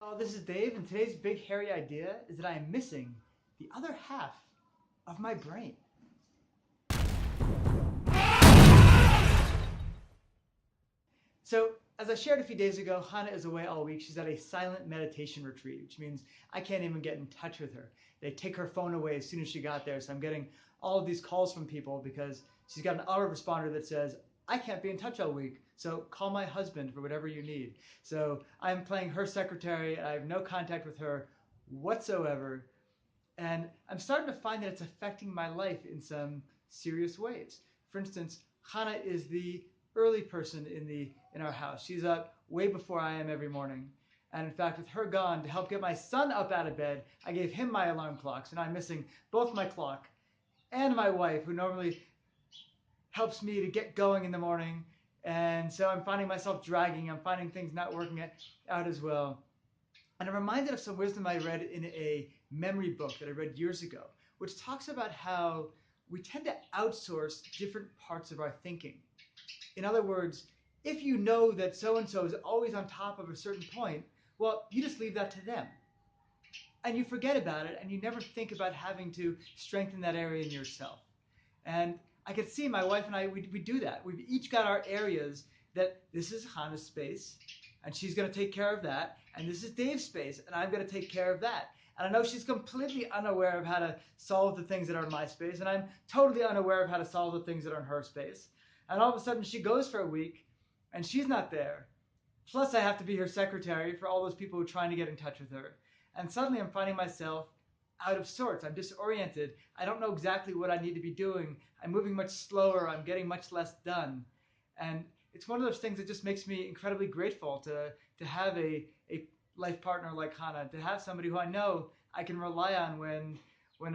Oh, this is Dave, and today's big hairy idea is that I am missing the other half of my brain. So, as I shared a few days ago, Hannah is away all week. She's at a silent meditation retreat, which means I can't even get in touch with her. They take her phone away as soon as she got there, so I'm getting all of these calls from people because she's got an autoresponder that says, I can't be in touch all week, so call my husband for whatever you need. So I'm playing her secretary, and I have no contact with her whatsoever. And I'm starting to find that it's affecting my life in some serious ways. For instance, Hannah is the early person in our house. She's up way before I am every morning. And in fact, with her gone, to help get my son up out of bed, I gave him my alarm clock. So now I'm missing both my clock and my wife, who normally helps me to get going in the morning. And so I'm finding myself dragging. I'm finding things not working out as well. And I'm reminded of some wisdom I read in a memory book that I read years ago, which talks about how we tend to outsource different parts of our thinking. In other words, if you know that so-and-so is always on top of a certain point, well, you just leave that to them. And you forget about it, and you never think about having to strengthen that area in yourself. And I could see my wife and I, we do that. We've each got our areas that this is Hannah's space, and she's going to take care of that. And this is Dave's space, and I'm going to take care of that. And I know she's completely unaware of how to solve the things that are in my space, and I'm totally unaware of how to solve the things that are in her space. And all of a sudden, she goes for a week, and she's not there. Plus, I have to be her secretary for all those people who are trying to get in touch with her. And suddenly, I'm finding myself out of sorts. I'm disoriented. I don't know exactly what I need to be doing. I'm moving much slower. I'm getting much less done. And it's one of those things that just makes me incredibly grateful to have a life partner like Hannah, to have somebody who I know I can rely on when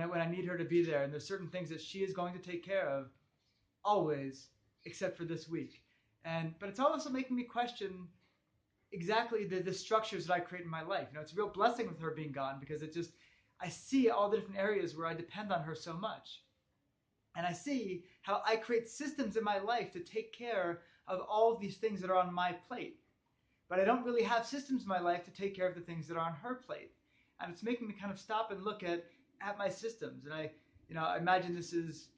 I need her to be there. And there's certain things that she is going to take care of always, except for this week. But it's also making me question exactly the structures that I create in my life. It's a real blessing with her being gone because I see all the different areas where I depend on her so much. And I see how I create systems in my life to take care of all of these things that are on my plate. But I don't really have systems in my life to take care of the things that are on her plate. And it's making me kind of stop and look at my systems. And I imagine this is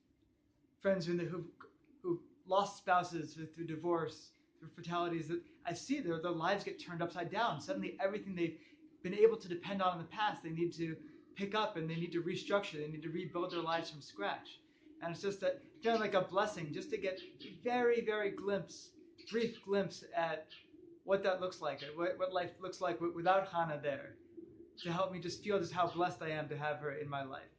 friends who've lost spouses through divorce, through fatalities, that I see their lives get turned upside down. Suddenly everything they've been able to depend on in the past, they need to pick up and they need to restructure. They need to rebuild their lives from scratch. And it's just that feeling like a blessing just to get a very, very brief glimpse at what that looks like, what life looks like without Hannah there, to help me just feel just how blessed I am to have her in my life.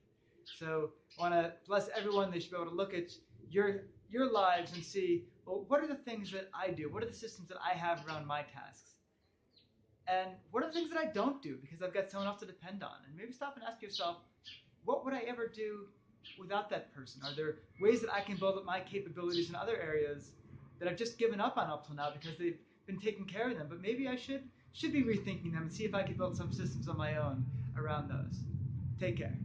So I want to bless everyone. They should be able to look at your lives and see, well, what are the things that I do? What are the systems that I have around my tasks? And what are the things that I don't do because I've got someone else to depend on? And maybe stop and ask yourself, what would I ever do without that person? Are there ways that I can build up my capabilities in other areas that I've just given up on up till now because they've been taking care of them? But maybe I should be rethinking them and see if I can build some systems on my own around those. Take care.